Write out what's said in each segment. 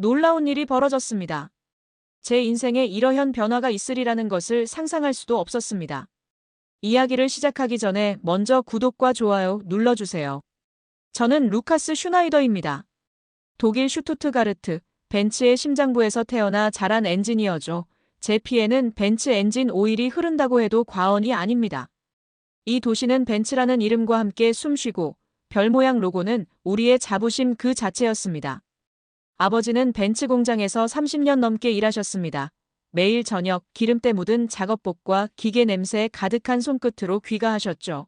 놀라운 일이 벌어졌습니다. 제 인생에 이러한 변화가 있으리라는 것을 상상할 수도 없었습니다. 이야기를 시작하기 전에 먼저 구독과 좋아요 눌러주세요. 저는 루카스 슈나이더입니다. 독일 슈투트가르트, 벤츠의 심장부에서 태어나 자란 엔지니어죠. 제 피에는 벤츠 엔진 오일이 흐른다고 해도 과언이 아닙니다. 이 도시는 벤츠라는 이름과 함께 숨쉬고 별 모양 로고는 우리의 자부심 그 자체였습니다. 아버지는 벤츠 공장에서 30년 넘게 일하셨습니다. 매일 저녁 기름때 묻은 작업복과 기계 냄새에 가득한 손끝으로 귀가하셨죠.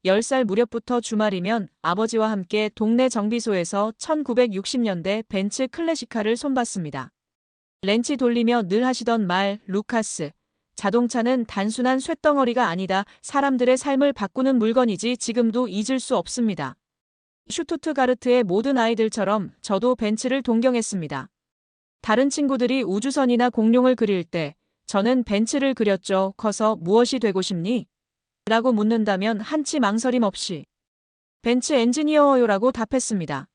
10살 무렵부터 주말이면 아버지와 함께 동네 정비소에서 1960년대 벤츠 클래식카를 손봤습니다. 렌치 돌리며 늘 하시던 말, 루카스. 자동차는 단순한 쇳덩어리가 아니다. 사람들의 삶을 바꾸는 물건이지. 지금도 잊을 수 없습니다. 슈투트가르트의 모든 아이들처럼 저도 벤츠를 동경했습니다. 다른 친구들이 우주선이나 공룡을 그릴 때 저는 벤츠를 그렸죠. 커서 무엇이 되고 싶니? 라고 묻는다면 한치 망설임 없이 벤츠 엔지니어요라고 답했습니다.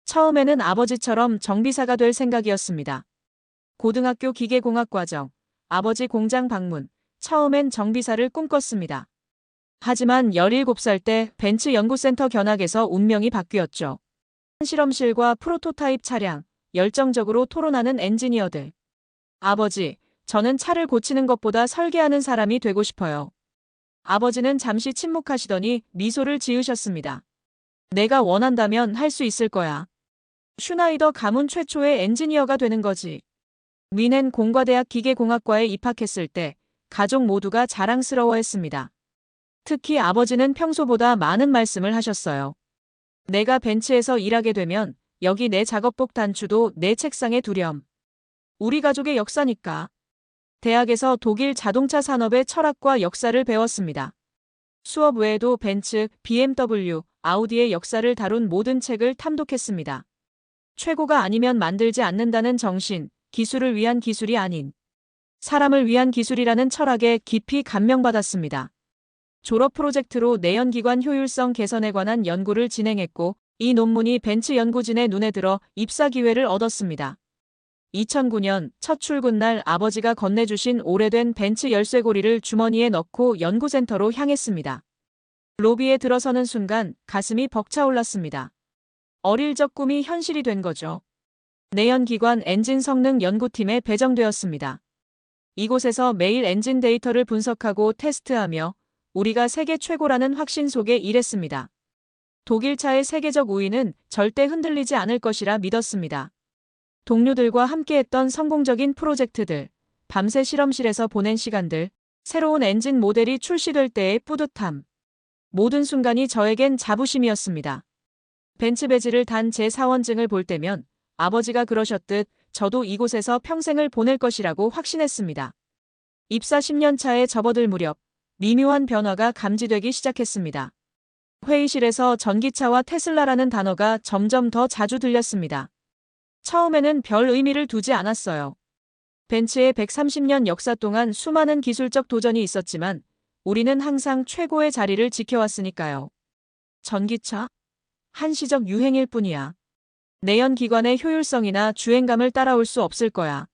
처음에는 아버지처럼 정비사가 될 생각이었습니다. 고등학교 기계공학 과정, 아버지 공장 방문, 처음엔 정비사를 꿈꿨습니다. 하지만 17살 때 벤츠 연구센터 견학에서 운명이 바뀌었죠. 실험실과 프로토타입 차량, 열정적으로 토론하는 엔지니어들. 아버지, 저는 차를 고치는 것보다 설계하는 사람이 되고 싶어요. 아버지는 잠시 침묵하시더니 미소를 지으셨습니다. 내가 원한다면 할 수 있을 거야. 슈나이더 가문 최초의 엔지니어가 되는 거지. 뮌헨 공과대학 기계공학과에 입학했을 때 가족 모두가 자랑스러워했습니다. 특히 아버지는 평소보다 많은 말씀을 하셨어요. 내가 벤츠에서 일하게 되면 여기 내 작업복 단추도 내 책상에 두렴. 우리 가족의 역사니까. 대학에서 독일 자동차 산업의 철학과 역사를 배웠습니다. 수업 외에도 벤츠, BMW, 아우디의 역사를 다룬 모든 책을 탐독했습니다. 최고가 아니면 만들지 않는다는 정신, 기술을 위한 기술이 아닌 사람을 위한 기술이라는 철학에 깊이 감명받았습니다. 졸업 프로젝트로 내연기관 효율성 개선에 관한 연구를 진행했고 이 논문이 벤츠 연구진의 눈에 들어 입사 기회를 얻었습니다. 2009년 첫 출근날 아버지가 건네주신 오래된 벤츠 열쇠고리를 주머니에 넣고 연구센터로 향했습니다. 로비에 들어서는 순간 가슴이 벅차올랐습니다. 어릴 적 꿈이 현실이 된 거죠. 내연기관 엔진 성능 연구팀에 배정되었습니다. 이곳에서 매일 엔진 데이터를 분석하고 테스트하며 우리가 세계 최고라는 확신 속에 일했습니다. 독일차의 세계적 우위는 절대 흔들리지 않을 것이라 믿었습니다. 동료들과 함께했던 성공적인 프로젝트들, 밤새 실험실에서 보낸 시간들, 새로운 엔진 모델이 출시될 때의 뿌듯함. 모든 순간이 저에겐 자부심이었습니다. 벤츠 배지를 단 제 사원증을 볼 때면 아버지가 그러셨듯 저도 이곳에서 평생을 보낼 것이라고 확신했습니다. 입사 10년 차에 접어들 무렵 미묘한 변화가 감지되기 시작했습니다. 회의실에서 전기차와 테슬라라는 단어가 점점 더 자주 들렸습니다. 처음에는 별 의미를 두지 않았어요. 벤츠의 130년 역사 동안 수많은 기술적 도전이 있었지만 우리는 항상 최고의 자리를 지켜왔으니까요. 전기차? 한시적 유행일 뿐이야. 내연기관의 효율성이나 주행감을 따라올 수 없을 거야.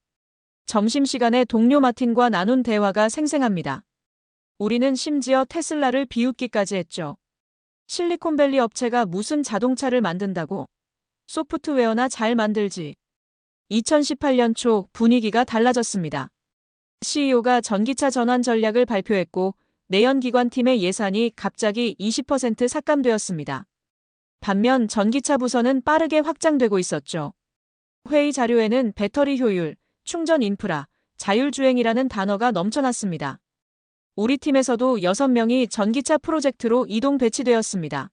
점심시간에 동료 마틴과 나눈 대화가 생생합니다. 우리는 심지어 테슬라를 비웃기까지 했죠. 실리콘밸리 업체가 무슨 자동차를 만든다고? 소프트웨어나 잘 만들지. 2018년 초 분위기가 달라졌습니다. CEO가 전기차 전환 전략을 발표했고 내연기관팀의 예산이 갑자기 20% 삭감되었습니다. 반면 전기차 부서는 빠르게 확장되고 있었죠. 회의 자료에는 배터리 효율, 충전 인프라, 자율주행이라는 단어가 넘쳐났습니다. 우리 팀에서도 6명이 전기차 프로젝트로 이동 배치되었습니다.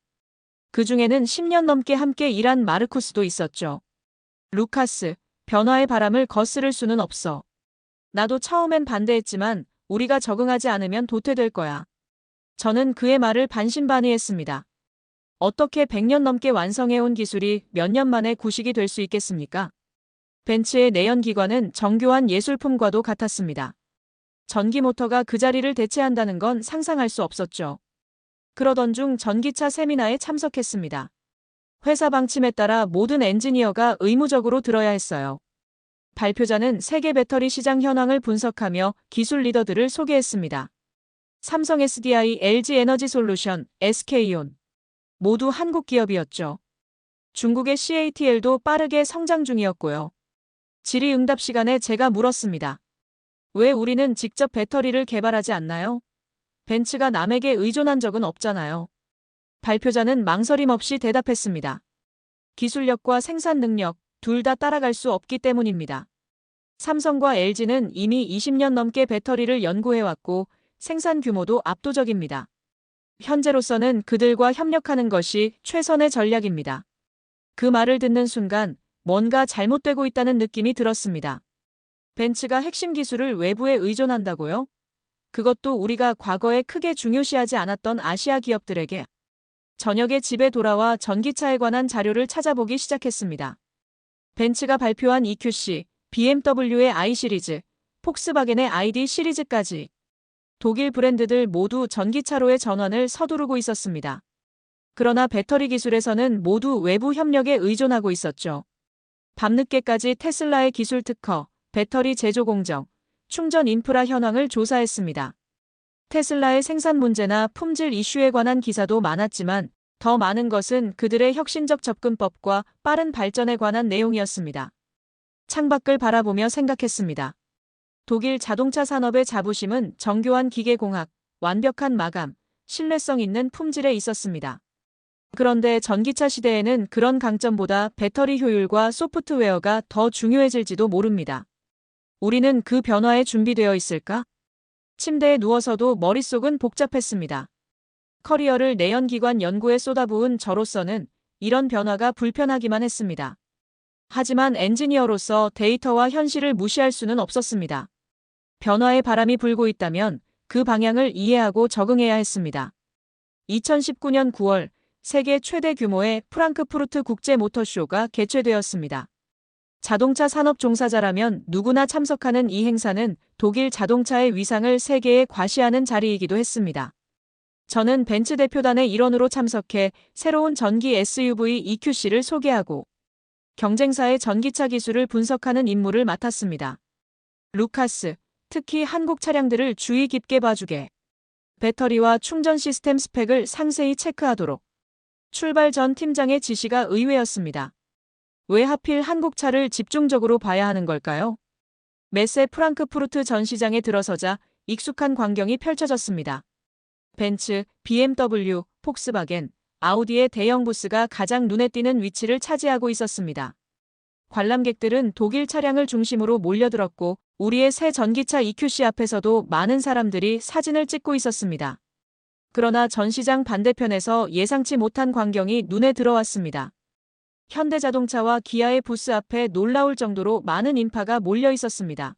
그 중에는 10년 넘게 함께 일한 마르쿠스도 있었죠. 루카스, 변화의 바람을 거스를 수는 없어. 나도 처음엔 반대했지만 우리가 적응하지 않으면 도태될 거야. 저는 그의 말을 반신반의했습니다. 어떻게 100년 넘게 완성해온 기술이 몇 년 만에 구식이 될 수 있겠습니까? 벤츠의 내연기관은 정교한 예술품과도 같았습니다. 전기 모터가 그 자리를 대체한다는 건 상상할 수 없었죠. 그러던 중 전기차 세미나에 참석했습니다. 회사 방침에 따라 모든 엔지니어가 의무적으로 들어야 했어요. 발표자는 세계 배터리 시장 현황을 분석하며 기술 리더들을 소개했습니다. 삼성 SDI, LG 에너지 솔루션, SK온. 모두 한국 기업이었죠. 중국의 CATL도 빠르게 성장 중이었고요. 질의응답 시간에 제가 물었습니다. 왜 우리는 직접 배터리를 개발하지 않나요? 벤츠가 남에게 의존한 적은 없잖아요. 발표자는 망설임 없이 대답했습니다. 기술력과 생산 능력, 둘 다 따라갈 수 없기 때문입니다. 삼성과 LG는 이미 20년 넘게 배터리를 연구해왔고 생산 규모도 압도적입니다. 현재로서는 그들과 협력하는 것이 최선의 전략입니다. 그 말을 듣는 순간 뭔가 잘못되고 있다는 느낌이 들었습니다. 벤츠가 핵심 기술을 외부에 의존한다고요? 그것도 우리가 과거에 크게 중요시하지 않았던 아시아 기업들에게. 저녁에 집에 돌아와 전기차에 관한 자료를 찾아보기 시작했습니다. 벤츠가 발표한 EQC, BMW의 i 시리즈, 폭스바겐의 ID 시리즈까지 독일 브랜드들 모두 전기차로의 전환을 서두르고 있었습니다. 그러나 배터리 기술에서는 모두 외부 협력에 의존하고 있었죠. 밤늦게까지 테슬라의 기술 특허, 배터리 제조 공정, 충전 인프라 현황을 조사했습니다. 테슬라의 생산 문제나 품질 이슈에 관한 기사도 많았지만 더 많은 것은 그들의 혁신적 접근법과 빠른 발전에 관한 내용이었습니다. 창밖을 바라보며 생각했습니다. 독일 자동차 산업의 자부심은 정교한 기계공학, 완벽한 마감, 신뢰성 있는 품질에 있었습니다. 그런데 전기차 시대에는 그런 강점보다 배터리 효율과 소프트웨어가 더 중요해질지도 모릅니다. 우리는 그 변화에 준비되어 있을까? 침대에 누워서도 머릿속은 복잡했습니다. 커리어를 내연기관 연구에 쏟아부은 저로서는 이런 변화가 불편하기만 했습니다. 하지만 엔지니어로서 데이터와 현실을 무시할 수는 없었습니다. 변화의 바람이 불고 있다면 그 방향을 이해하고 적응해야 했습니다. 2019년 9월 세계 최대 규모의 프랑크푸르트 국제 모터쇼가 개최되었습니다. 자동차 산업 종사자라면 누구나 참석하는 이 행사는 독일 자동차의 위상을 세계에 과시하는 자리이기도 했습니다. 저는 벤츠 대표단의 일원으로 참석해 새로운 전기 SUV EQC를 소개하고 경쟁사의 전기차 기술을 분석하는 임무를 맡았습니다. 루카스, 특히 한국 차량들을 주의 깊게 봐주게. 배터리와 충전 시스템 스펙을 상세히 체크하도록. 출발 전 팀장의 지시가 의외였습니다. 왜 하필 한국 차를 집중적으로 봐야 하는 걸까요? 메세 프랑크푸르트 전시장에 들어서자 익숙한 광경이 펼쳐졌습니다. 벤츠, BMW, 폭스바겐, 아우디의 대형 부스가 가장 눈에 띄는 위치를 차지하고 있었습니다. 관람객들은 독일 차량을 중심으로 몰려들었고 우리의 새 전기차 EQC 앞에서도 많은 사람들이 사진을 찍고 있었습니다. 그러나 전시장 반대편에서 예상치 못한 광경이 눈에 들어왔습니다. 현대자동차와 기아의 부스 앞에 놀라울 정도로 많은 인파가 몰려 있었습니다.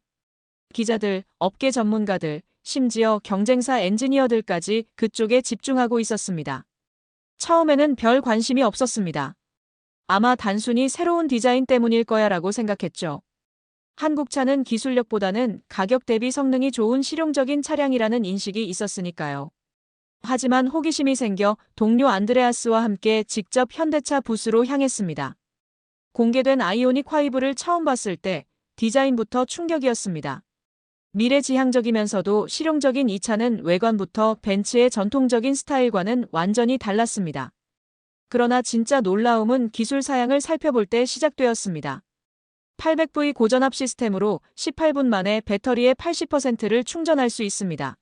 기자들, 업계 전문가들, 심지어 경쟁사 엔지니어들까지 그쪽에 집중하고 있었습니다. 처음에는 별 관심이 없었습니다. 아마 단순히 새로운 디자인 때문일 거야라고 생각했죠. 한국차는 기술력보다는 가격 대비 성능이 좋은 실용적인 차량이라는 인식이 있었으니까요. 하지만 호기심이 생겨 동료 안드레아스와 함께 직접 현대차 부스로 향했습니다. 공개된 아이오닉 5를 처음 봤을 때 디자인부터 충격이었습니다. 미래지향적이면서도 실용적인 이 차는 외관부터 벤츠의 전통적인 스타일과는 완전히 달랐습니다. 그러나 진짜 놀라움은 기술 사양을 살펴볼 때 시작되었습니다. 800V 고전압 시스템으로 18분 만에 배터리의 80%를 충전할 수 있습니다.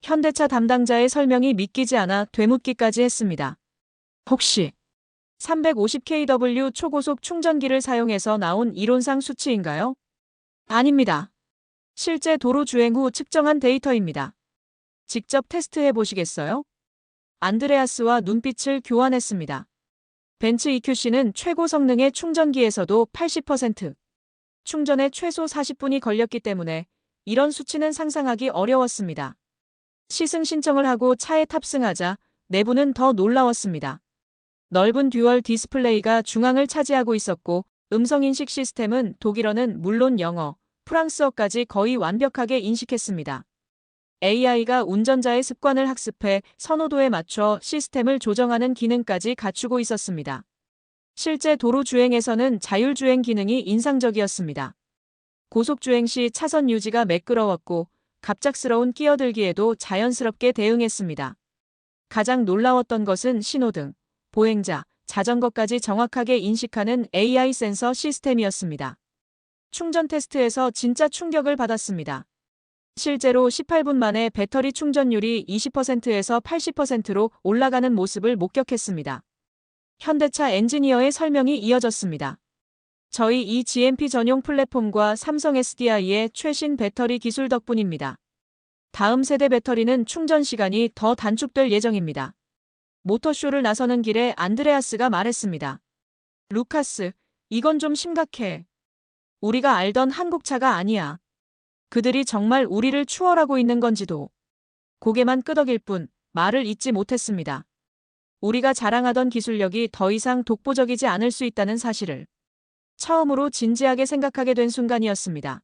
현대차 담당자의 설명이 믿기지 않아 되묻기까지 했습니다. 혹시 350kW 초고속 충전기를 사용해서 나온 이론상 수치인가요? 아닙니다. 실제 도로 주행 후 측정한 데이터입니다. 직접 테스트해 보시겠어요? 안드레아스와 눈빛을 교환했습니다. 벤츠 EQC는 최고 성능의 충전기에서도 80%, 충전에 최소 40분이 걸렸기 때문에 이런 수치는 상상하기 어려웠습니다. 시승 신청을 하고 차에 탑승하자 내부는 더 놀라웠습니다. 넓은 듀얼 디스플레이가 중앙을 차지하고 있었고 음성인식 시스템은 독일어는 물론 영어, 프랑스어까지 거의 완벽하게 인식했습니다. AI가 운전자의 습관을 학습해 선호도에 맞춰 시스템을 조정하는 기능까지 갖추고 있었습니다. 실제 도로 주행에서는 자율주행 기능이 인상적이었습니다. 고속주행 시 차선 유지가 매끄러웠고 갑작스러운 끼어들기에도 자연스럽게 대응했습니다. 가장 놀라웠던 것은 신호등, 보행자, 자전거까지 정확하게 인식하는 AI 센서 시스템이었습니다. 충전 테스트에서 진짜 충격을 받았습니다. 실제로 18분 만에 배터리 충전율이 20%에서 80%로 올라가는 모습을 목격했습니다. 현대차 엔지니어의 설명이 이어졌습니다. 저희 이 GMP 전용 플랫폼과 삼성 SDI의 최신 배터리 기술 덕분입니다. 다음 세대 배터리는 충전 시간이 더 단축될 예정입니다. 모터쇼를 나서는 길에 안드레아스가 말했습니다. 루카스, 이건 좀 심각해. 우리가 알던 한국차가 아니야. 그들이 정말 우리를 추월하고 있는 건지도. 고개만 끄덕일 뿐 말을 잇지 못했습니다. 우리가 자랑하던 기술력이 더 이상 독보적이지 않을 수 있다는 사실을 처음으로 진지하게 생각하게 된 순간이었습니다.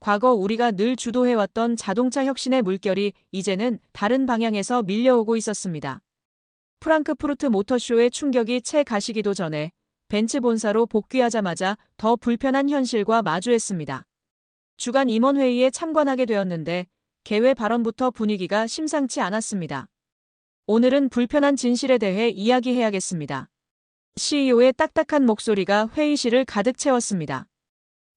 과거 우리가 늘 주도해왔던 자동차 혁신의 물결이 이제는 다른 방향에서 밀려오고 있었습니다. 프랑크푸르트 모터쇼의 충격이 채 가시기도 전에 벤츠 본사로 복귀하자마자 더 불편한 현실과 마주했습니다. 주간 임원회의에 참관하게 되었는데 개회 발언부터 분위기가 심상치 않았습니다. 오늘은 불편한 진실에 대해 이야기해야겠습니다. CEO의 딱딱한 목소리가 회의실을 가득 채웠습니다.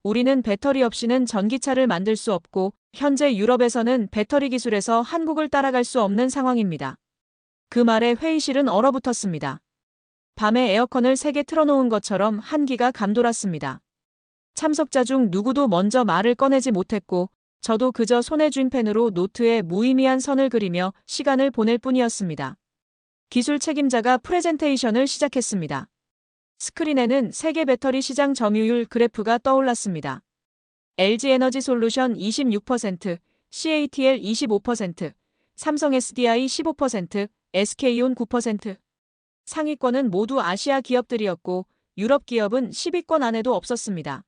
우리는 배터리 없이는 전기차를 만들 수 없고 현재 유럽에서는 배터리 기술에서 한국을 따라갈 수 없는 상황입니다. 그 말에 회의실은 얼어붙었습니다. 밤에 에어컨을 3개 틀어놓은 것처럼 한기가 감돌았습니다. 참석자 중 누구도 먼저 말을 꺼내지 못했고 저도 그저 손에 쥔 펜으로 노트에 무의미한 선을 그리며 시간을 보낼 뿐이었습니다. 기술 책임자가 프레젠테이션을 시작했습니다. 스크린에는 세계 배터리 시장 점유율 그래프가 떠올랐습니다. LG에너지솔루션 26%, CATL 25%, 삼성 SDI 15%, SK온 9%. 상위권은 모두 아시아 기업들이었고 유럽 기업은 10위권 안에도 없었습니다.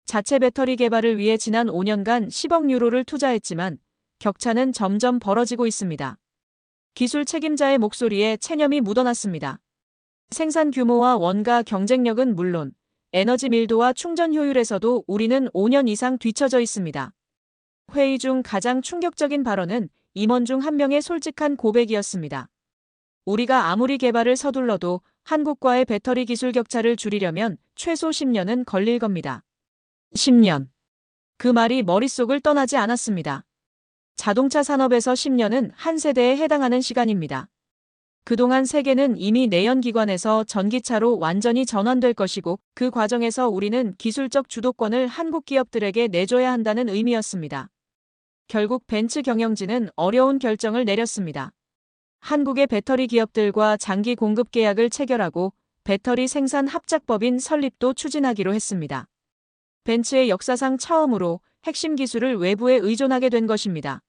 자체 배터리 개발을 위해 지난 5년간 10억 유로를 투자했지만 격차는 점점 벌어지고 있습니다. 기술 책임자의 목소리에 체념이 묻어났습니다. 생산 규모와 원가 경쟁력은 물론 에너지 밀도와 충전 효율에서도 우리는 5년 이상 뒤처져 있습니다. 회의 중 가장 충격적인 발언은 임원 중 한 명의 솔직한 고백이었습니다. 우리가 아무리 개발을 서둘러도 한국과의 배터리 기술 격차를 줄이려면 최소 10년은 걸릴 겁니다. 10년. 그 말이 머릿속을 떠나지 않았습니다. 자동차 산업에서 10년은 한 세대에 해당하는 시간입니다. 그동안 세계는 이미 내연기관에서 전기차로 완전히 전환될 것이고 그 과정에서 우리는 기술적 주도권을 한국 기업들에게 내줘야 한다는 의미였습니다. 결국 벤츠 경영진은 어려운 결정을 내렸습니다. 한국의 배터리 기업들과 장기 공급 계약을 체결하고 배터리 생산 합작법인 설립도 추진하기로 했습니다. 벤츠의 역사상 처음으로 핵심 기술을 외부에 의존하게 된 것입니다.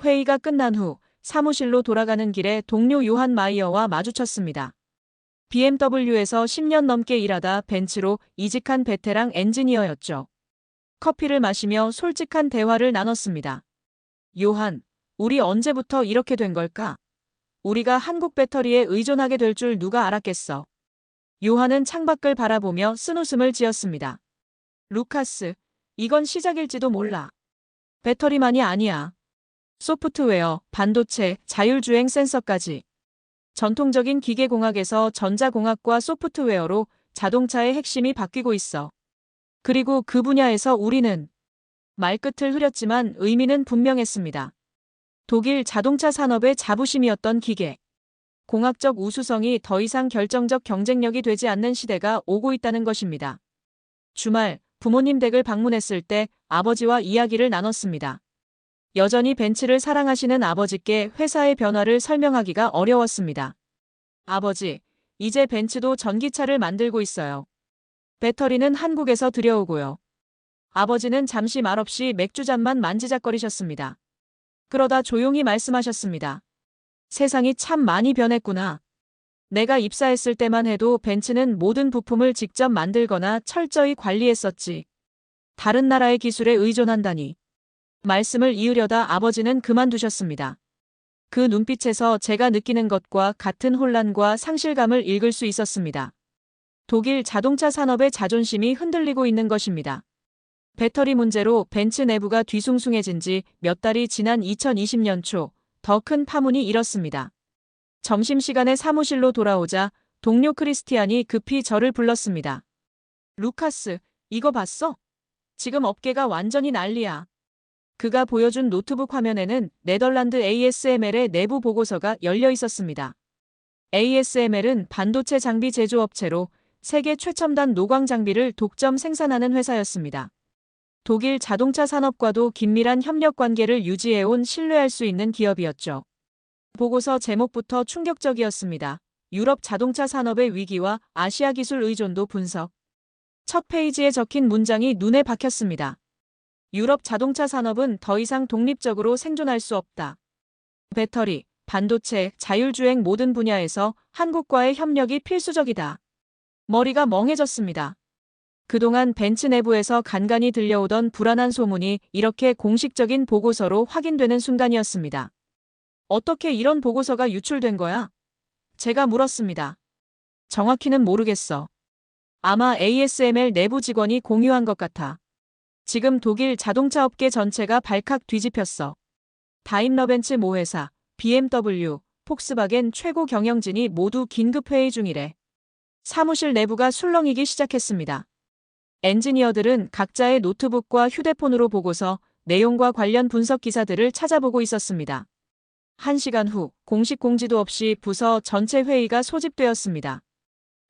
회의가 끝난 후 사무실로 돌아가는 길에 동료 요한 마이어와 마주쳤습니다. BMW에서 10년 넘게 일하다 벤츠로 이직한 베테랑 엔지니어였죠. 커피를 마시며 솔직한 대화를 나눴습니다. 요한, 우리 언제부터 이렇게 된 걸까? 우리가 한국 배터리에 의존하게 될 줄 누가 알았겠어. 요한은 창밖을 바라보며 쓴웃음을 지었습니다. 루카스, 이건 시작일지도 몰라. 배터리만이 아니야. 소프트웨어, 반도체, 자율주행 센서까지. 전통적인 기계공학에서 전자공학과 소프트웨어로 자동차의 핵심이 바뀌고 있어. 그리고 그 분야에서 우리는 말끝을 흐렸지만 의미는 분명했습니다. 독일 자동차 산업의 자부심이었던 기계. 공학적 우수성이 더 이상 결정적 경쟁력이 되지 않는 시대가 오고 있다는 것입니다. 주말, 부모님 댁을 방문했을 때 아버지와 이야기를 나눴습니다. 여전히 벤츠를 사랑하시는 아버지께 회사의 변화를 설명하기가 어려웠습니다. 아버지, 이제 벤츠도 전기차를 만들고 있어요. 배터리는 한국에서 들여오고요. 아버지는 잠시 말없이 맥주잔만 만지작거리셨습니다. 그러다 조용히 말씀하셨습니다. 세상이 참 많이 변했구나. 내가 입사했을 때만 해도 벤츠는 모든 부품을 직접 만들거나 철저히 관리했었지. 다른 나라의 기술에 의존한다니. 말씀을 이으려다 아버지는 그만두셨습니다. 그 눈빛에서 제가 느끼는 것과 같은 혼란과 상실감을 읽을 수 있었습니다. 독일 자동차 산업의 자존심이 흔들리고 있는 것입니다. 배터리 문제로 벤츠 내부가 뒤숭숭해진 지 몇 달이 지난 2020년 초 더 큰 파문이 일었습니다. 점심시간에 사무실로 돌아오자 동료 크리스티안이 급히 저를 불렀습니다. 루카스, 이거 봤어? 지금 업계가 완전히 난리야. 그가 보여준 노트북 화면에는 네덜란드 ASML의 내부 보고서가 열려 있었습니다. ASML은 반도체 장비 제조업체로 세계 최첨단 노광 장비를 독점 생산하는 회사였습니다. 독일 자동차 산업과도 긴밀한 협력 관계를 유지해온 신뢰할 수 있는 기업이었죠. 보고서 제목부터 충격적이었습니다. 유럽 자동차 산업의 위기와 아시아 기술 의존도 분석. 첫 페이지에 적힌 문장이 눈에 박혔습니다. 유럽 자동차 산업은 더 이상 독립적으로 생존할 수 없다. 배터리, 반도체, 자율주행 모든 분야에서 한국과의 협력이 필수적이다. 머리가 멍해졌습니다. 그동안 벤츠 내부에서 간간히 들려오던 불안한 소문이 이렇게 공식적인 보고서로 확인되는 순간이었습니다. 어떻게 이런 보고서가 유출된 거야? 제가 물었습니다. 정확히는 모르겠어. 아마 ASML 내부 직원이 공유한 것 같아. 지금 독일 자동차 업계 전체가 발칵 뒤집혔어. 다임러벤츠 모회사, BMW, 폭스바겐 최고 경영진이 모두 긴급 회의 중이래. 사무실 내부가 술렁이기 시작했습니다. 엔지니어들은 각자의 노트북과 휴대폰으로 보고서 내용과 관련 분석 기사들을 찾아보고 있었습니다. 1시간 후 공식 공지도 없이 부서 전체 회의가 소집되었습니다.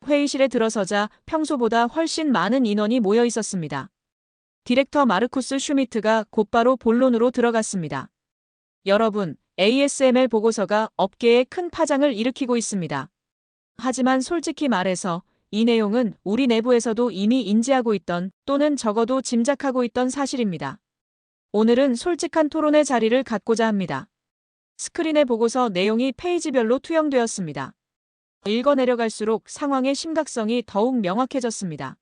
회의실에 들어서자 평소보다 훨씬 많은 인원이 모여 있었습니다. 디렉터 마르쿠스 슈미트가 곧바로 본론으로 들어갔습니다. 여러분, ASML 보고서가 업계에 큰 파장을 일으키고 있습니다. 하지만 솔직히 말해서 이 내용은 우리 내부에서도 이미 인지하고 있던 또는 적어도 짐작하고 있던 사실입니다. 오늘은 솔직한 토론의 자리를 갖고자 합니다. 스크린에 보고서 내용이 페이지별로 투영되었습니다. 읽어 내려갈수록 상황의 심각성이 더욱 명확해졌습니다.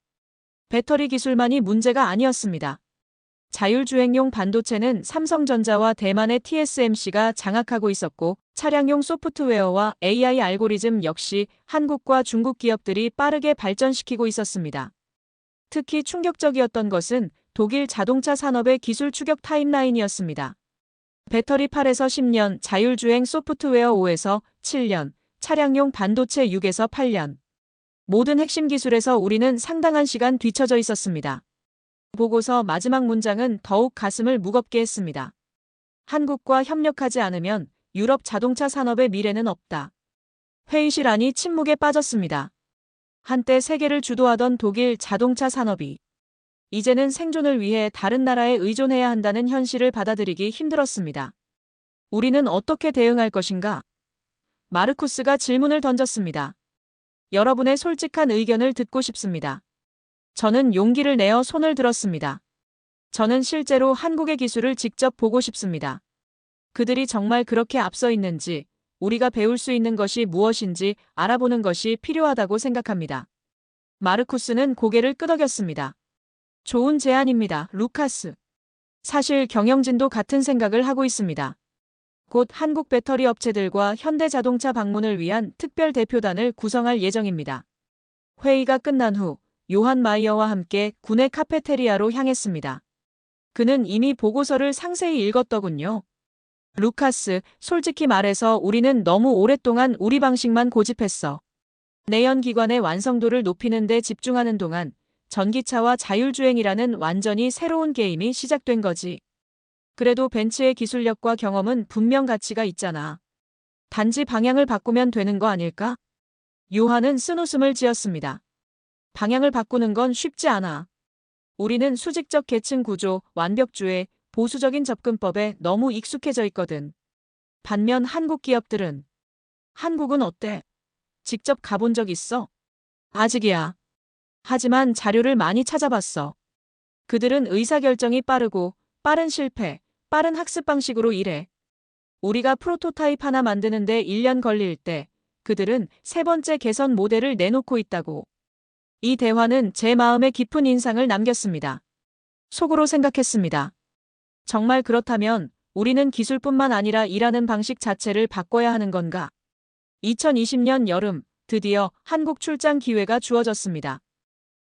배터리 기술만이 문제가 아니었습니다. 자율주행용 반도체는 삼성전자와 대만의 TSMC가 장악하고 있었고 차량용 소프트웨어와 AI 알고리즘 역시 한국과 중국 기업들이 빠르게 발전시키고 있었습니다. 특히 충격적이었던 것은 독일 자동차 산업의 기술 추격 타임라인이었습니다. 배터리 8에서 10년, 자율주행 소프트웨어 5에서 7년, 차량용 반도체 6에서 8년. 모든 핵심 기술에서 우리는 상당한 시간 뒤처져 있었습니다. 보고서 마지막 문장은 더욱 가슴을 무겁게 했습니다. 한국과 협력하지 않으면 유럽 자동차 산업의 미래는 없다. 회의실 안이 침묵에 빠졌습니다. 한때 세계를 주도하던 독일 자동차 산업이 이제는 생존을 위해 다른 나라에 의존해야 한다는 현실을 받아들이기 힘들었습니다. 우리는 어떻게 대응할 것인가? 마르쿠스가 질문을 던졌습니다. 여러분의 솔직한 의견을 듣고 싶습니다. 저는 용기를 내어 손을 들었습니다. 저는 실제로 한국의 기술을 직접 보고 싶습니다. 그들이 정말 그렇게 앞서 있는지, 우리가 배울 수 있는 것이 무엇인지 알아보는 것이 필요하다고 생각합니다. 마르쿠스는 고개를 끄덕였습니다. 좋은 제안입니다, 루카스. 사실 경영진도 같은 생각을 하고 있습니다. 곧 한국 배터리 업체들과 현대자동차 방문을 위한 특별 대표단을 구성할 예정입니다. 회의가 끝난 후 요한 마이어와 함께 군의 카페테리아로 향했습니다. 그는 이미 보고서를 상세히 읽었더군요. 루카스, 솔직히 말해서 우리는 너무 오랫동안 우리 방식만 고집했어. 내연기관의 완성도를 높이는 데 집중하는 동안 전기차와 자율주행이라는 완전히 새로운 게임이 시작된 거지. 그래도 벤츠의 기술력과 경험은 분명 가치가 있잖아. 단지 방향을 바꾸면 되는 거 아닐까? 요한은 쓴웃음을 지었습니다. 방향을 바꾸는 건 쉽지 않아. 우리는 수직적 계층 구조, 완벽주의, 보수적인 접근법에 너무 익숙해져 있거든. 반면 한국 기업들은 한국은 어때? 직접 가본 적 있어? 아직이야. 하지만 자료를 많이 찾아봤어. 그들은 의사결정이 빠르고 빠른 실패, 빠른 학습 방식으로 일해. 우리가 프로토타입 하나 만드는데 1년 걸릴 때 그들은 세 번째 개선 모델을 내놓고 있다고. 이 대화는 제 마음에 깊은 인상을 남겼습니다. 속으로 생각했습니다. 정말 그렇다면 우리는 기술뿐만 아니라 일하는 방식 자체를 바꿔야 하는 건가? 2020년 여름 드디어 한국 출장 기회가 주어졌습니다.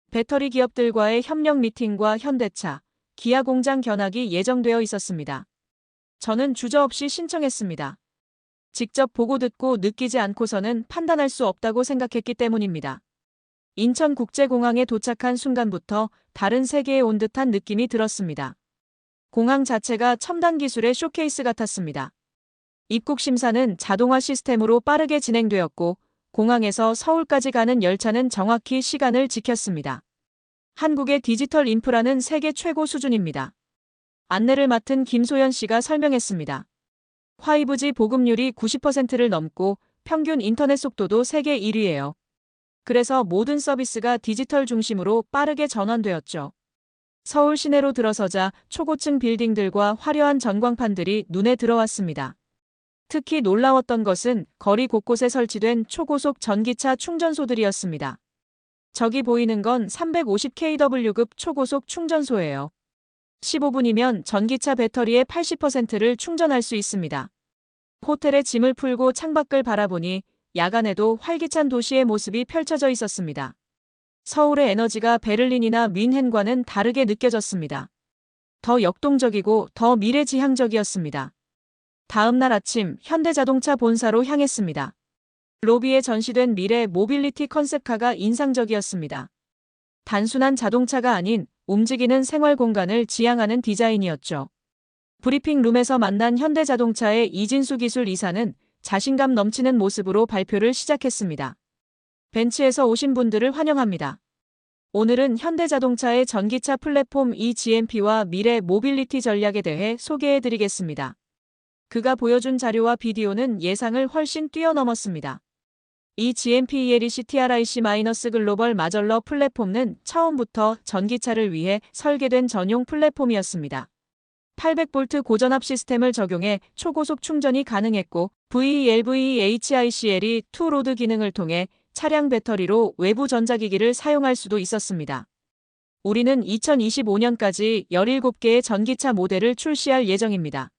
배터리 기업들과의 협력 미팅과 현대차, 기아 공장 견학이 예정되어 있었습니다. 저는 주저없이 신청했습니다. 직접 보고 듣고 느끼지 않고서는 판단할 수 없다고 생각했기 때문입니다. 인천국제공항에 도착한 순간부터 다른 세계에 온 듯한 느낌이 들었습니다. 공항 자체가 첨단 기술의 쇼케이스 같았습니다. 입국 심사는 자동화 시스템으로 빠르게 진행되었고 공항에서 서울까지 가는 열차는 정확히 시간을 지켰습니다. 한국의 디지털 인프라는 세계 최고 수준입니다. 안내를 맡은 김소연 씨가 설명했습니다. 5G 보급률이 90%를 넘고 평균 인터넷 속도도 세계 1위예요. 그래서 모든 서비스가 디지털 중심으로 빠르게 전환되었죠. 서울 시내로 들어서자 초고층 빌딩들과 화려한 전광판들이 눈에 들어왔습니다. 특히 놀라웠던 것은 거리 곳곳에 설치된 초고속 전기차 충전소들이었습니다. 저기 보이는 건 350kW급 초고속 충전소예요. 15분이면 전기차 배터리의 80%를 충전할 수 있습니다. 호텔에 짐을 풀고 창밖을 바라보니 야간에도 활기찬 도시의 모습이 펼쳐져 있었습니다. 서울의 에너지가 베를린이나 뮌헨과는 다르게 느껴졌습니다. 더 역동적이고 더 미래지향적이었습니다. 다음 날 아침 현대자동차 본사로 향했습니다. 로비에 전시된 미래 모빌리티 컨셉카가 인상적이었습니다. 단순한 자동차가 아닌 움직이는 생활 공간을 지향하는 디자인이었죠. 브리핑 룸에서 만난 현대자동차의 이진수 기술 이사는 자신감 넘치는 모습으로 발표를 시작했습니다. 벤츠에서 오신 분들을 환영합니다. 오늘은 현대자동차의 전기차 플랫폼 eGMP와 미래 모빌리티 전략에 대해 소개해드리겠습니다. 그가 보여준 자료와 비디오는 예상을 훨씬 뛰어넘었습니다. eGMP ELEC-TRIC- 글로벌 마절러 플랫폼은 처음부터 전기차를 위해 설계된 전용 플랫폼이었습니다. 800V 고전압 시스템을 적용해 초고속 충전이 가능했고 VLVHICL이 투로드 기능을 통해 차량 배터리로 외부 전자기기를 사용할 수도 있었습니다. 우리는 2025년까지 17개의 전기차 모델을 출시할 예정입니다.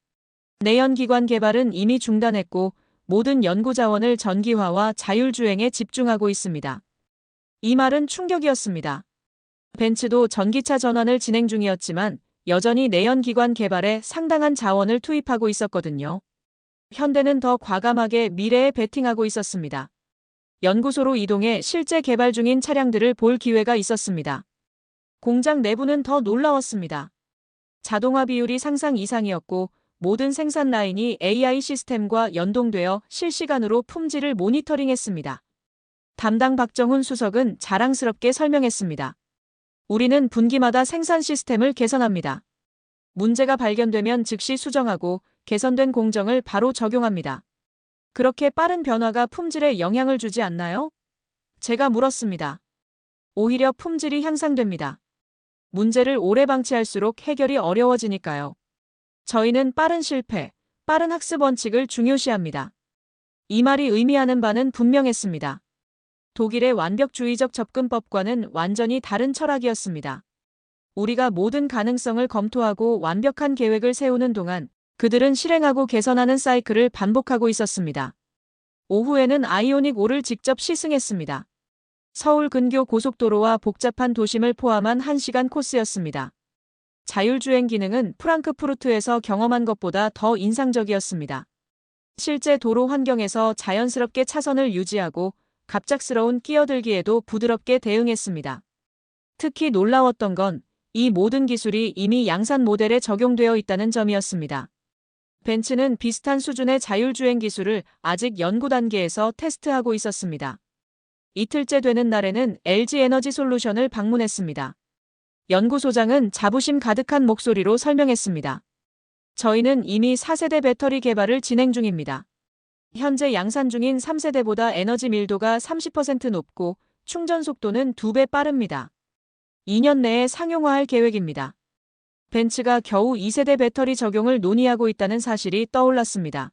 내연기관 개발은 이미 중단했고 모든 연구 자원을 전기화와 자율주행에 집중하고 있습니다. 이 말은 충격이었습니다. 벤츠도 전기차 전환을 진행 중이었지만 여전히 내연기관 개발에 상당한 자원을 투입하고 있었거든요. 현대는 더 과감하게 미래에 베팅하고 있었습니다. 연구소로 이동해 실제 개발 중인 차량들을 볼 기회가 있었습니다. 공장 내부는 더 놀라웠습니다. 자동화 비율이 상상 이상이었고 모든 생산 라인이 AI 시스템과 연동되어 실시간으로 품질을 모니터링했습니다. 담당 박정훈 수석은 자랑스럽게 설명했습니다. 우리는 분기마다 생산 시스템을 개선합니다. 문제가 발견되면 즉시 수정하고 개선된 공정을 바로 적용합니다. 그렇게 빠른 변화가 품질에 영향을 주지 않나요? 제가 물었습니다. 오히려 품질이 향상됩니다. 문제를 오래 방치할수록 해결이 어려워지니까요. 저희는 빠른 실패, 빠른 학습 원칙을 중요시합니다. 이 말이 의미하는 바는 분명했습니다. 독일의 완벽주의적 접근법과는 완전히 다른 철학이었습니다. 우리가 모든 가능성을 검토하고 완벽한 계획을 세우는 동안 그들은 실행하고 개선하는 사이클을 반복하고 있었습니다. 오후에는 아이오닉 5를 직접 시승했습니다. 서울 근교 고속도로와 복잡한 도심을 포함한 1시간 코스였습니다. 자율주행 기능은 프랑크푸르트에서 경험한 것보다 더 인상적이었습니다. 실제 도로 환경에서 자연스럽게 차선을 유지하고 갑작스러운 끼어들기에도 부드럽게 대응했습니다. 특히 놀라웠던 건 이 모든 기술이 이미 양산 모델에 적용되어 있다는 점이었습니다. 벤츠는 비슷한 수준의 자율주행 기술을 아직 연구 단계에서 테스트하고 있었습니다. 이틀째 되는 날에는 LG 에너지 솔루션을 방문했습니다. 연구소장은 자부심 가득한 목소리로 설명했습니다. 저희는 이미 4세대 배터리 개발을 진행 중입니다. 현재 양산 중인 3세대보다 에너지 밀도가 30% 높고 충전 속도는 2배 빠릅니다. 2년 내에 상용화할 계획입니다. 벤츠가 겨우 2세대 배터리 적용을 논의하고 있다는 사실이 떠올랐습니다.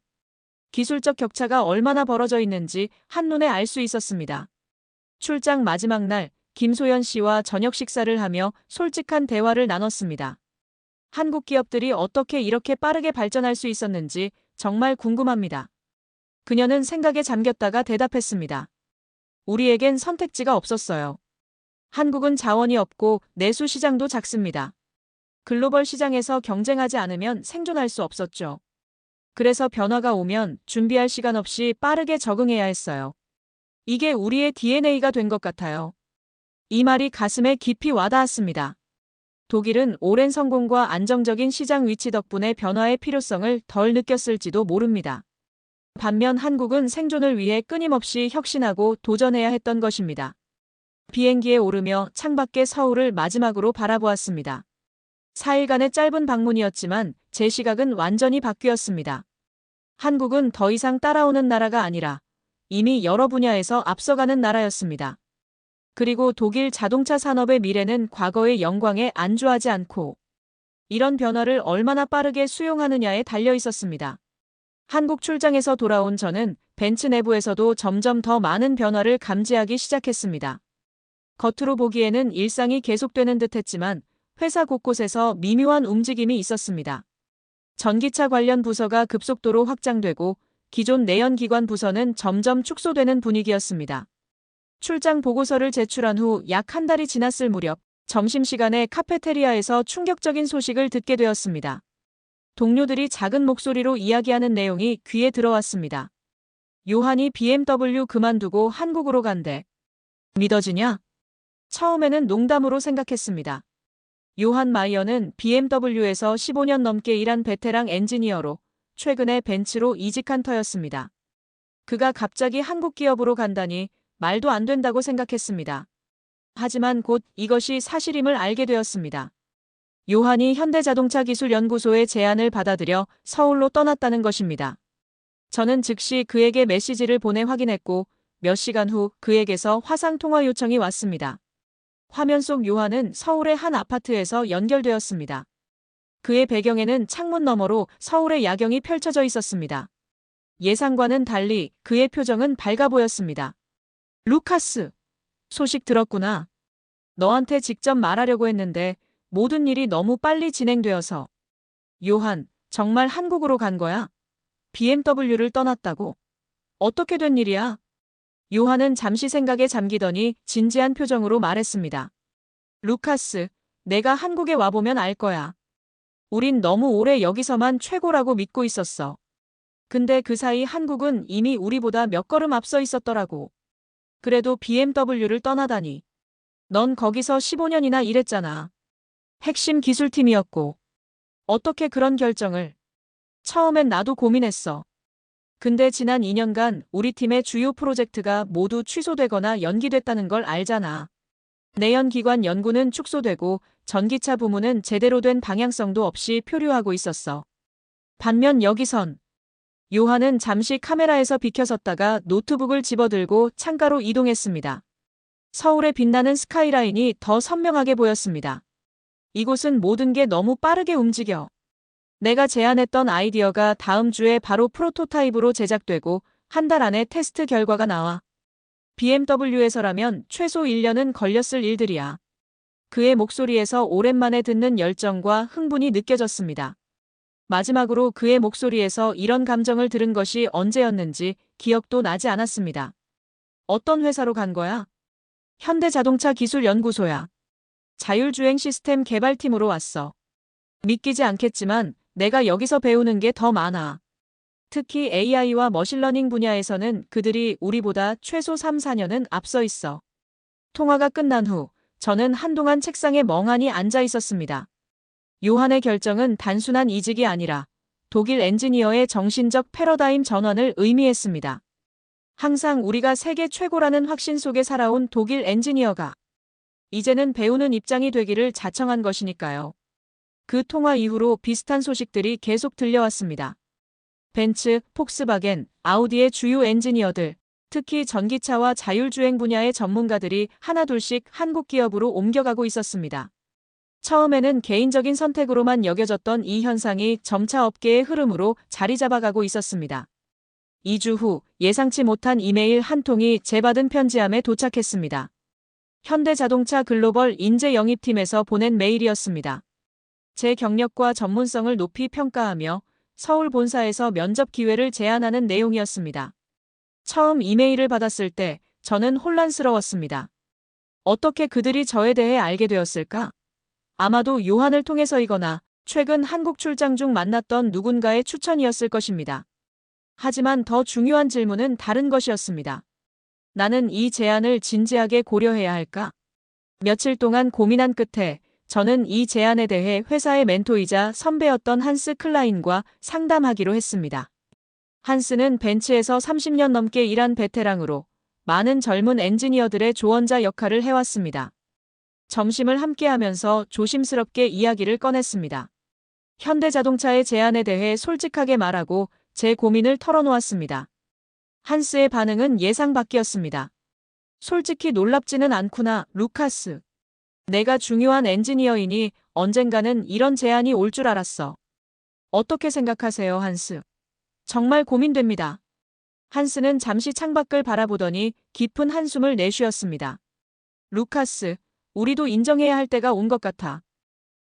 기술적 격차가 얼마나 벌어져 있는지 한눈에 알 수 있었습니다. 출장 마지막 날 김소연 씨와 저녁 식사를 하며 솔직한 대화를 나눴습니다. 한국 기업들이 어떻게 이렇게 빠르게 발전할 수 있었는지 정말 궁금합니다. 그녀는 생각에 잠겼다가 대답했습니다. 우리에겐 선택지가 없었어요. 한국은 자원이 없고 내수 시장도 작습니다. 글로벌 시장에서 경쟁하지 않으면 생존할 수 없었죠. 그래서 변화가 오면 준비할 시간 없이 빠르게 적응해야 했어요. 이게 우리의 DNA가 된 것 같아요. 이 말이 가슴에 깊이 와닿았습니다. 독일은 오랜 성공과 안정적인 시장 위치 덕분에 변화의 필요성을 덜 느꼈을지도 모릅니다. 반면 한국은 생존을 위해 끊임없이 혁신하고 도전해야 했던 것입니다. 비행기에 오르며 창밖의 서울을 마지막으로 바라보았습니다. 4일간의 짧은 방문이었지만 제 시각은 완전히 바뀌었습니다. 한국은 더 이상 따라오는 나라가 아니라 이미 여러 분야에서 앞서가는 나라였습니다. 그리고 독일 자동차 산업의 미래는 과거의 영광에 안주하지 않고 이런 변화를 얼마나 빠르게 수용하느냐에 달려 있었습니다. 한국 출장에서 돌아온 저는 벤츠 내부에서도 점점 더 많은 변화를 감지하기 시작했습니다. 겉으로 보기에는 일상이 계속되는 듯했지만 회사 곳곳에서 미묘한 움직임이 있었습니다. 전기차 관련 부서가 급속도로 확장되고 기존 내연기관 부서는 점점 축소되는 분위기였습니다. 출장 보고서를 제출한 후 약 한 달이 지났을 무렵 점심시간에 카페테리아에서 충격적인 소식을 듣게 되었습니다. 동료들이 작은 목소리로 이야기하는 내용이 귀에 들어왔습니다. 요한이 BMW 그만두고 한국으로 간대. 믿어지냐? 처음에는 농담으로 생각했습니다. 요한 마이어는 BMW에서 15년 넘게 일한 베테랑 엔지니어로 최근에 벤츠로 이직한 터였습니다. 그가 갑자기 한국 기업으로 간다니 말도 안 된다고 생각했습니다. 하지만 곧 이것이 사실임을 알게 되었습니다. 요한이 현대자동차기술연구소의 제안을 받아들여 서울로 떠났다는 것입니다. 저는 즉시 그에게 메시지를 보내 확인했고 몇 시간 후 그에게서 화상통화 요청이 왔습니다. 화면 속 요한은 서울의 한 아파트에서 연결되었습니다. 그의 배경에는 창문 너머로 서울의 야경이 펼쳐져 있었습니다. 예상과는 달리 그의 표정은 밝아 보였습니다. 루카스, 소식 들었구나. 너한테 직접 말하려고 했는데 모든 일이 너무 빨리 진행되어서. 요한, 정말 한국으로 간 거야? BMW를 떠났다고? 어떻게 된 일이야? 요한은 잠시 생각에 잠기더니 진지한 표정으로 말했습니다. 루카스, 내가 한국에 와보면 알 거야. 우린 너무 오래 여기서만 최고라고 믿고 있었어. 근데 그 사이 한국은 이미 우리보다 몇 걸음 앞서 있었더라고. 그래도 BMW를 떠나다니. 넌 거기서 15년이나 일했잖아. 핵심 기술팀이었고. 어떻게 그런 결정을? 처음엔 나도 고민했어. 근데 지난 2년간 우리 팀의 주요 프로젝트가 모두 취소되거나 연기됐다는 걸 알잖아. 내연기관 연구는 축소되고 전기차 부문은 제대로 된 방향성도 없이 표류하고 있었어. 반면 여기선 요한은 잠시 카메라에서 비켜섰다가 노트북을 집어들고 창가로 이동했습니다. 서울의 빛나는 스카이라인이 더 선명하게 보였습니다. 이곳은 모든 게 너무 빠르게 움직여. 내가 제안했던 아이디어가 다음 주에 바로 프로토타입으로 제작되고 한 달 안에 테스트 결과가 나와. BMW에서라면 최소 1년은 걸렸을 일들이야. 그의 목소리에서 오랜만에 듣는 열정과 흥분이 느껴졌습니다. 마지막으로 그의 목소리에서 이런 감정을 들은 것이 언제였는지 기억도 나지 않았습니다. 어떤 회사로 간 거야? 현대자동차기술연구소야. 자율주행 시스템 개발팀으로 왔어. 믿기지 않겠지만 내가 여기서 배우는 게 더 많아. 특히 AI와 머신러닝 분야에서는 그들이 우리보다 최소 3, 4년은 앞서 있어. 통화가 끝난 후 저는 한동안 책상에 멍하니 앉아 있었습니다. 요한의 결정은 단순한 이직이 아니라 독일 엔지니어의 정신적 패러다임 전환을 의미했습니다. 항상 우리가 세계 최고라는 확신 속에 살아온 독일 엔지니어가 이제는 배우는 입장이 되기를 자청한 것이니까요. 그 통화 이후로 비슷한 소식들이 계속 들려왔습니다. 벤츠, 폭스바겐, 아우디의 주요 엔지니어들, 특히 전기차와 자율주행 분야의 전문가들이 하나둘씩 한국 기업으로 옮겨가고 있었습니다. 처음에는 개인적인 선택으로만 여겨졌던 이 현상이 점차 업계의 흐름으로 자리 잡아가고 있었습니다. 2주 후 예상치 못한 이메일 한 통이 제 받은 편지함에 도착했습니다. 현대자동차 글로벌 인재 영입팀에서 보낸 메일이었습니다. 제 경력과 전문성을 높이 평가하며 서울 본사에서 면접 기회를 제안하는 내용이었습니다. 처음 이메일을 받았을 때 저는 혼란스러웠습니다. 어떻게 그들이 저에 대해 알게 되었을까? 아마도 요한을 통해서이거나 최근 한국 출장 중 만났던 누군가의 추천이었을 것입니다. 하지만 더 중요한 질문은 다른 것이었습니다. 나는 이 제안을 진지하게 고려해야 할까? 며칠 동안 고민한 끝에 저는 이 제안에 대해 회사의 멘토이자 선배였던 한스 클라인과 상담하기로 했습니다. 한스는 벤츠에서 30년 넘게 일한 베테랑으로 많은 젊은 엔지니어들의 조언자 역할을 해왔습니다. 점심을 함께하면서 조심스럽게 이야기를 꺼냈습니다. 현대자동차의 제안에 대해 솔직하게 말하고 제 고민을 털어놓았습니다. 한스의 반응은 예상 밖이었습니다. 솔직히 놀랍지는 않구나, 루카스. 내가 중요한 엔지니어이니 언젠가는 이런 제안이 올 줄 알았어. 어떻게 생각하세요, 한스? 정말 고민됩니다. 한스는 잠시 창밖을 바라보더니 깊은 한숨을 내쉬었습니다. 루카스, 우리도 인정해야 할 때가 온 것 같아.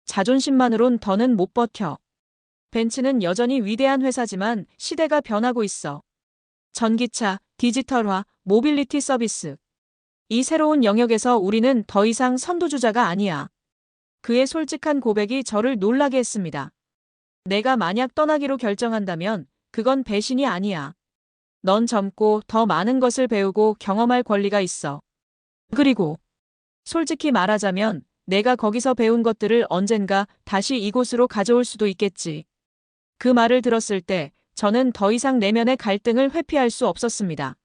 자존심만으론 더는 못 버텨. 벤츠는 여전히 위대한 회사지만 시대가 변하고 있어. 전기차, 디지털화, 모빌리티 서비스. 이 새로운 영역에서 우리는 더 이상 선두주자가 아니야. 그의 솔직한 고백이 저를 놀라게 했습니다. 내가 만약 떠나기로 결정한다면 그건 배신이 아니야. 넌 젊고 더 많은 것을 배우고 경험할 권리가 있어. 그리고 솔직히 말하자면 내가 거기서 배운 것들을 언젠가 다시 이곳으로 가져올 수도 있겠지. 그 말을 들었을 때 저는 더 이상 내면의 갈등을 회피할 수 없었습니다.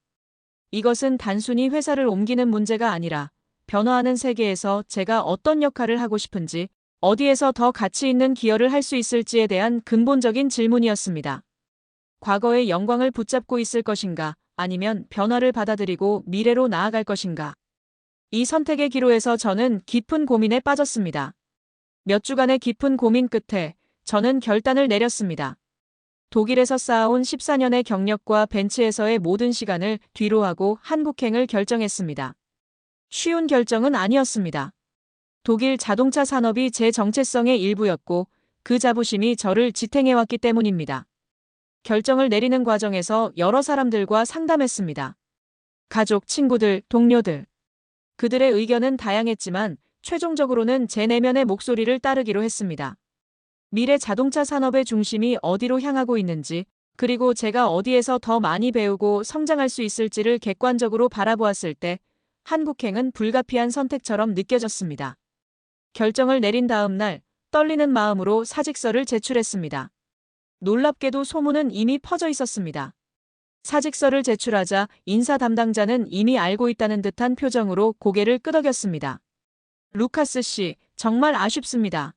이것은 단순히 회사를 옮기는 문제가 아니라 변화하는 세계에서 제가 어떤 역할을 하고 싶은지, 어디에서 더 가치 있는 기여를 할 수 있을지에 대한 근본적인 질문이었습니다. 과거의 영광을 붙잡고 있을 것인가, 아니면 변화를 받아들이고 미래로 나아갈 것인가. 이 선택의 기로에서 저는 깊은 고민에 빠졌습니다. 몇 주간의 깊은 고민 끝에 저는 결단을 내렸습니다. 독일에서 쌓아온 14년의 경력과 벤츠에서의 모든 시간을 뒤로하고 한국행을 결정했습니다. 쉬운 결정은 아니었습니다. 독일 자동차 산업이 제 정체성의 일부였고 그 자부심이 저를 지탱해왔기 때문입니다. 결정을 내리는 과정에서 여러 사람들과 상담했습니다. 가족, 친구들, 동료들. 그들의 의견은 다양했지만 최종적으로는 제 내면의 목소리를 따르기로 했습니다. 미래 자동차 산업의 중심이 어디로 향하고 있는지, 그리고 제가 어디에서 더 많이 배우고 성장할 수 있을지를 객관적으로 바라보았을 때 한국행은 불가피한 선택처럼 느껴졌습니다. 결정을 내린 다음 날 떨리는 마음으로 사직서를 제출했습니다. 놀랍게도 소문은 이미 퍼져 있었습니다. 사직서를 제출하자 인사 담당자는 이미 알고 있다는 듯한 표정으로 고개를 끄덕였습니다. 루카스 씨, 정말 아쉽습니다.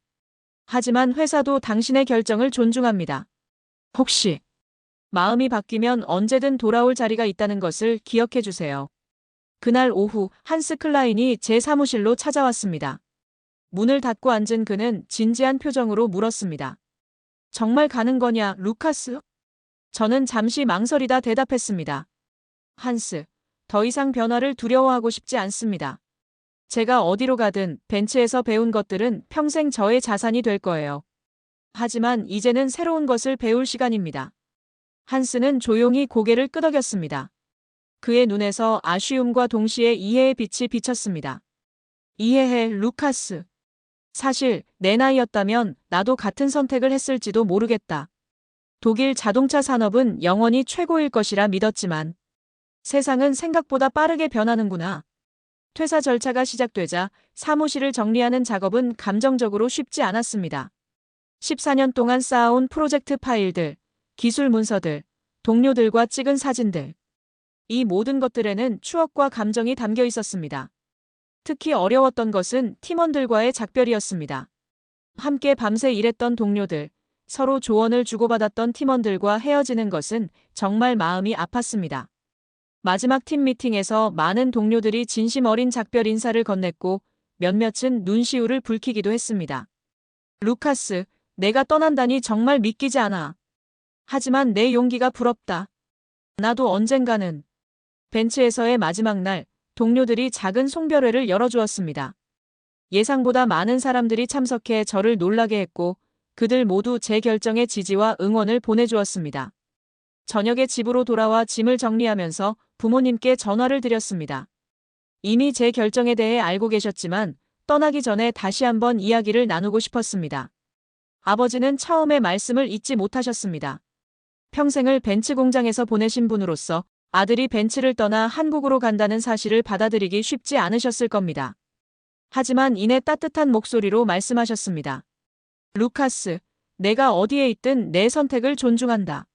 하지만 회사도 당신의 결정을 존중합니다. 혹시 마음이 바뀌면 언제든 돌아올 자리가 있다는 것을 기억해 주세요. 그날 오후 한스 클라인이 제 사무실로 찾아왔습니다. 문을 닫고 앉은 그는 진지한 표정으로 물었습니다. 정말 가는 거냐, 루카스? 저는 잠시 망설이다 대답했습니다. 한스, 더 이상 변화를 두려워하고 싶지 않습니다. 제가 어디로 가든 벤츠에서 배운 것들은 평생 저의 자산이 될 거예요. 하지만 이제는 새로운 것을 배울 시간입니다. 한스는 조용히 고개를 끄덕였습니다. 그의 눈에서 아쉬움과 동시에 이해의 빛이 비쳤습니다. 이해해, 루카스. 사실 내 나이였다면 나도 같은 선택을 했을지도 모르겠다. 독일 자동차 산업은 영원히 최고일 것이라 믿었지만 세상은 생각보다 빠르게 변하는구나. 퇴사 절차가 시작되자 사무실을 정리하는 작업은 감정적으로 쉽지 않았습니다. 14년 동안 쌓아온 프로젝트 파일들, 기술 문서들, 동료들과 찍은 사진들. 이 모든 것들에는 추억과 감정이 담겨 있었습니다. 특히 어려웠던 것은 팀원들과의 작별이었습니다. 함께 밤새 일했던 동료들, 서로 조언을 주고받았던 팀원들과 헤어지는 것은 정말 마음이 아팠습니다. 마지막 팀 미팅에서 많은 동료들이 진심 어린 작별 인사를 건넸고 몇몇은 눈시울을 붉히기도 했습니다. 루카스, 내가 떠난다니 정말 믿기지 않아. 하지만 내 용기가 부럽다. 나도 언젠가는. 벤츠에서의 마지막 날, 동료들이 작은 송별회를 열어주었습니다. 예상보다 많은 사람들이 참석해 저를 놀라게 했고 그들 모두 제 결정에 지지와 응원을 보내주었습니다. 저녁에 집으로 돌아와 짐을 정리하면서 부모님께 전화를 드렸습니다. 이미 제 결정에 대해 알고 계셨지만 떠나기 전에 다시 한번 이야기를 나누고 싶었습니다. 아버지는 처음에 말씀을 잊지 못하셨습니다. 평생을 벤츠 공장에서 보내신 분으로서 아들이 벤츠를 떠나 한국으로 간다는 사실을 받아들이기 쉽지 않으셨을 겁니다. 하지만 이내 따뜻한 목소리로 말씀하셨습니다. 루카스, 내가 어디에 있든 내 선택을 존중한다.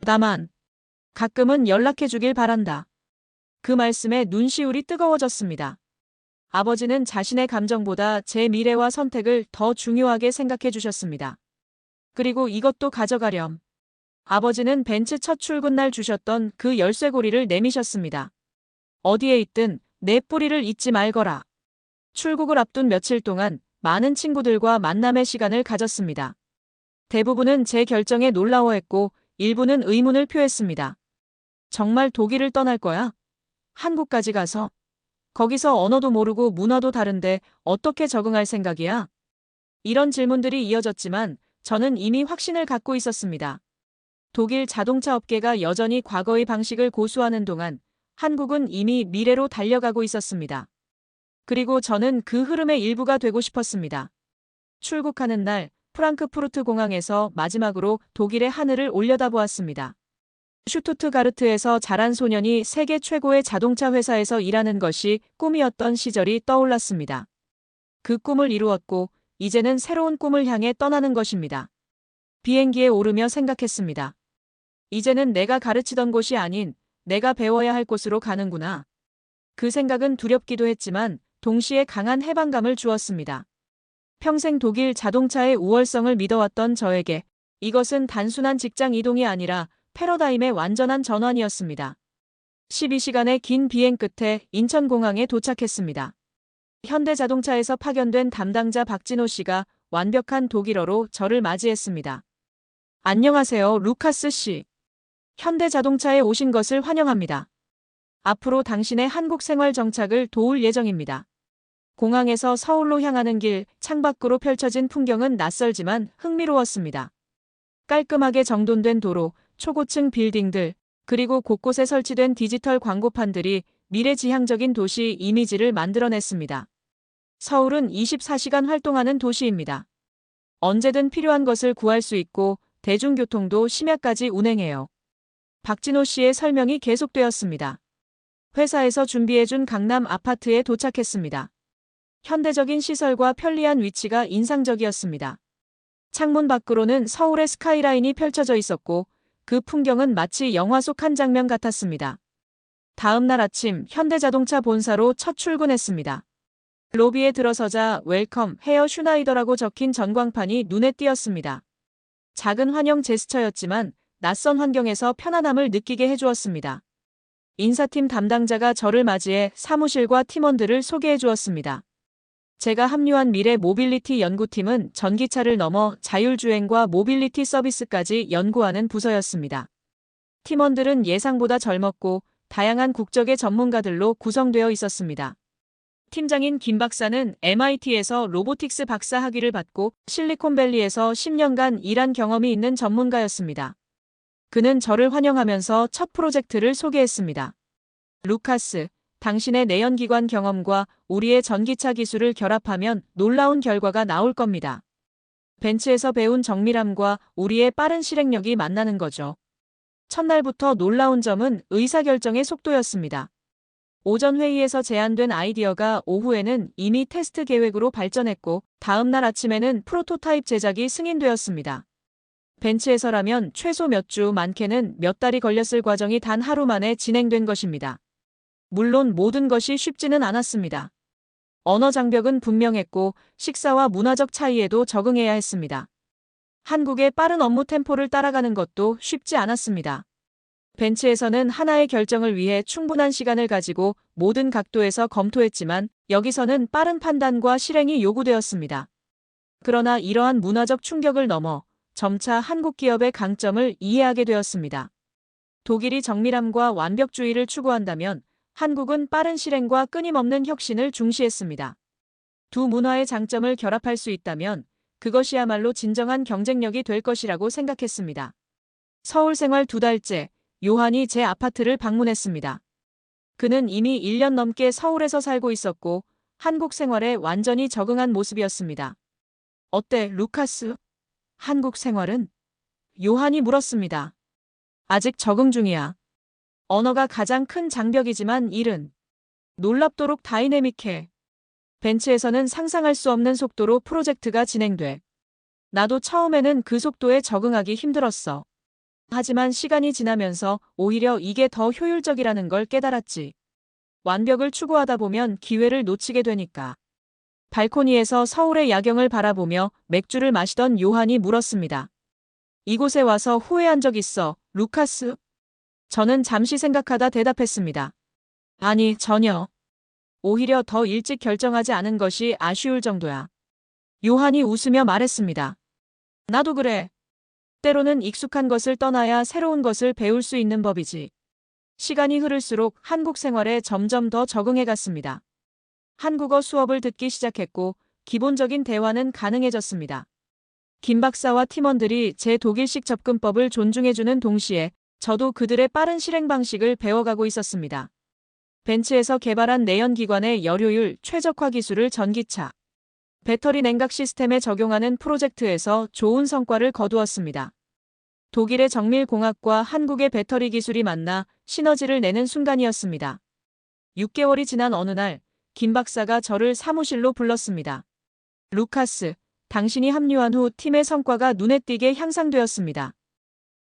다만 가끔은 연락해 주길 바란다. 그 말씀에 눈시울이 뜨거워졌습니다. 아버지는 자신의 감정보다 제 미래와 선택을 더 중요하게 생각해 주셨습니다. 그리고 이것도 가져가렴. 아버지는 벤츠 첫 출근 날 주셨던 그 열쇠고리를 내미셨습니다. 어디에 있든 내 뿌리를 잊지 말거라. 출국을 앞둔 며칠 동안 많은 친구들과 만남의 시간을 가졌습니다. 대부분은 제 결정에 놀라워했고 일부는 의문을 표했습니다. 정말 독일을 떠날 거야? 한국까지 가서? 거기서 언어도 모르고 문화도 다른데 어떻게 적응할 생각이야? 이런 질문들이 이어졌지만 저는 이미 확신을 갖고 있었습니다. 독일 자동차 업계가 여전히 과거의 방식을 고수하는 동안 한국은 이미 미래로 달려가고 있었습니다. 그리고 저는 그 흐름의 일부가 되고 싶었습니다. 출국하는 날 프랑크푸르트 공항에서 마지막으로 독일의 하늘을 올려다보았습니다. 슈투트가르트에서 자란 소년이 세계 최고의 자동차 회사에서 일하는 것이 꿈이었던 시절이 떠올랐습니다. 그 꿈을 이루었고 이제는 새로운 꿈을 향해 떠나는 것입니다. 비행기에 오르며 생각했습니다. 이제는 내가 가르치던 곳이 아닌 내가 배워야 할 곳으로 가는구나. 그 생각은 두렵기도 했지만 동시에 강한 해방감을 주었습니다. 평생 독일 자동차의 우월성을 믿어왔던 저에게 이것은 단순한 직장 이동이 아니라 패러다임의 완전한 전환이었습니다. 12시간의 긴 비행 끝에 인천공항에 도착했습니다. 현대자동차에서 파견된 담당자 박진호 씨가 완벽한 독일어로 저를 맞이했습니다. 안녕하세요, 루카스 씨. 현대자동차에 오신 것을 환영합니다. 앞으로 당신의 한국 생활 정착을 도울 예정입니다. 공항에서 서울로 향하는 길 창밖으로 펼쳐진 풍경은 낯설지만 흥미로웠습니다. 깔끔하게 정돈된 도로, 초고층 빌딩들, 그리고 곳곳에 설치된 디지털 광고판들이 미래지향적인 도시 이미지를 만들어냈습니다. 서울은 24시간 활동하는 도시입니다. 언제든 필요한 것을 구할 수 있고 대중교통도 심야까지 운행해요. 박진호 씨의 설명이 계속되었습니다. 회사에서 준비해준 강남 아파트에 도착했습니다. 현대적인 시설과 편리한 위치가 인상적이었습니다. 창문 밖으로는 서울의 스카이라인이 펼쳐져 있었고 그 풍경은 마치 영화 속 한 장면 같았습니다. 다음 날 아침 현대자동차 본사로 첫 출근했습니다. 로비에 들어서자 웰컴 헤어 슈나이더라고 적힌 전광판이 눈에 띄었습니다. 작은 환영 제스처였지만 낯선 환경에서 편안함을 느끼게 해주었습니다. 인사팀 담당자가 저를 맞이해 사무실과 팀원들을 소개해 주었습니다. 제가 합류한 미래 모빌리티 연구팀은 전기차를 넘어 자율주행과 모빌리티 서비스까지 연구하는 부서였습니다. 팀원들은 예상보다 젊었고 다양한 국적의 전문가들로 구성되어 있었습니다. 팀장인 김 박사는 MIT에서 로보틱스 박사 학위를 받고 실리콘밸리에서 10년간 일한 경험이 있는 전문가였습니다. 그는 저를 환영하면서 첫 프로젝트를 소개했습니다. 루카스, 당신의 내연기관 경험과 우리의 전기차 기술을 결합하면 놀라운 결과가 나올 겁니다. 벤츠에서 배운 정밀함과 우리의 빠른 실행력이 만나는 거죠. 첫날부터 놀라운 점은 의사결정의 속도였습니다. 오전 회의에서 제안된 아이디어가 오후에는 이미 테스트 계획으로 발전했고 다음 날 아침에는 프로토타입 제작이 승인되었습니다. 벤츠에서라면 최소 몇 주, 많게는 몇 달이 걸렸을 과정이 단 하루 만에 진행된 것입니다. 물론 모든 것이 쉽지는 않았습니다. 언어 장벽은 분명했고 식사와 문화적 차이에도 적응해야 했습니다. 한국의 빠른 업무 템포를 따라가는 것도 쉽지 않았습니다. 벤츠에서는 하나의 결정을 위해 충분한 시간을 가지고 모든 각도에서 검토했지만 여기서는 빠른 판단과 실행이 요구되었습니다. 그러나 이러한 문화적 충격을 넘어 점차 한국 기업의 강점을 이해하게 되었습니다. 독일이 정밀함과 완벽주의를 추구한다면 한국은 빠른 실행과 끊임없는 혁신을 중시했습니다. 두 문화의 장점을 결합할 수 있다면 그것이야말로 진정한 경쟁력이 될 것이라고 생각했습니다. 서울 생활 2달째, 요한이 제 아파트를 방문했습니다. 그는 이미 1년 넘게 서울에서 살고 있었고 한국 생활에 완전히 적응한 모습이었습니다. 어때, 루카스? 한국 생활은? 요한이 물었습니다. 아직 적응 중이야. 언어가 가장 큰 장벽이지만 일은 놀랍도록 다이내믹해. 벤츠에서는 상상할 수 없는 속도로 프로젝트가 진행돼. 나도 처음에는 그 속도에 적응하기 힘들었어. 하지만 시간이 지나면서 오히려 이게 더 효율적이라는 걸 깨달았지. 완벽을 추구하다 보면 기회를 놓치게 되니까. 발코니에서 서울의 야경을 바라보며 맥주를 마시던 요한이 물었습니다. 이곳에 와서 후회한 적 있어, 루카스? 저는 잠시 생각하다 대답했습니다. 아니, 전혀. 오히려 더 일찍 결정하지 않은 것이 아쉬울 정도야. 요한이 웃으며 말했습니다. 나도 그래. 때로는 익숙한 것을 떠나야 새로운 것을 배울 수 있는 법이지. 시간이 흐를수록 한국 생활에 점점 더 적응해 갔습니다. 한국어 수업을 듣기 시작했고 기본적인 대화는 가능해졌습니다. 김 박사와 팀원들이 제 독일식 접근법을 존중해주는 동시에 저도 그들의 빠른 실행 방식을 배워가고 있었습니다. 벤츠에서 개발한 내연기관의 열효율 최적화 기술을 전기차, 배터리 냉각 시스템에 적용하는 프로젝트에서 좋은 성과를 거두었습니다. 독일의 정밀공학과 한국의 배터리 기술이 만나 시너지를 내는 순간이었습니다. 6개월이 지난 어느 날, 김 박사가 저를 사무실로 불렀습니다. 루카스, 당신이 합류한 후 팀의 성과가 눈에 띄게 향상되었습니다.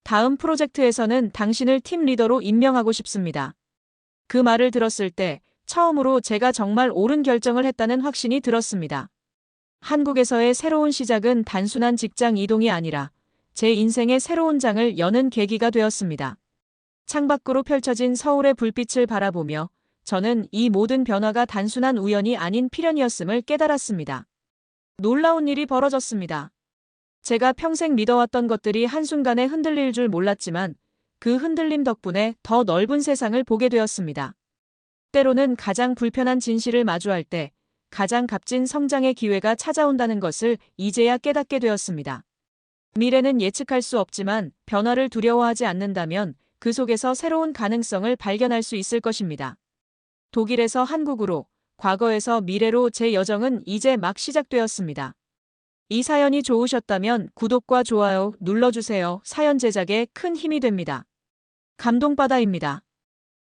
다음 프로젝트에서는 당신을 팀 리더로 임명하고 싶습니다. 그 말을 들었을 때 처음으로 제가 정말 옳은 결정을 했다는 확신이 들었습니다. 한국에서의 새로운 시작은 단순한 직장 이동이 아니라 제 인생의 새로운 장을 여는 계기가 되었습니다. 창밖으로 펼쳐진 서울의 불빛을 바라보며 저는 이 모든 변화가 단순한 우연이 아닌 필연이었음을 깨달았습니다. 놀라운 일이 벌어졌습니다. 제가 평생 믿어왔던 것들이 한순간에 흔들릴 줄 몰랐지만 그 흔들림 덕분에 더 넓은 세상을 보게 되었습니다. 때로는 가장 불편한 진실을 마주할 때 가장 값진 성장의 기회가 찾아온다는 것을 이제야 깨닫게 되었습니다. 미래는 예측할 수 없지만 변화를 두려워하지 않는다면 그 속에서 새로운 가능성을 발견할 수 있을 것입니다. 독일에서 한국으로, 과거에서 미래로 제 여정은 이제 막 시작되었습니다. 이 사연이 좋으셨다면 구독과 좋아요 눌러주세요. 사연 제작에 큰 힘이 됩니다. 감동바다입니다.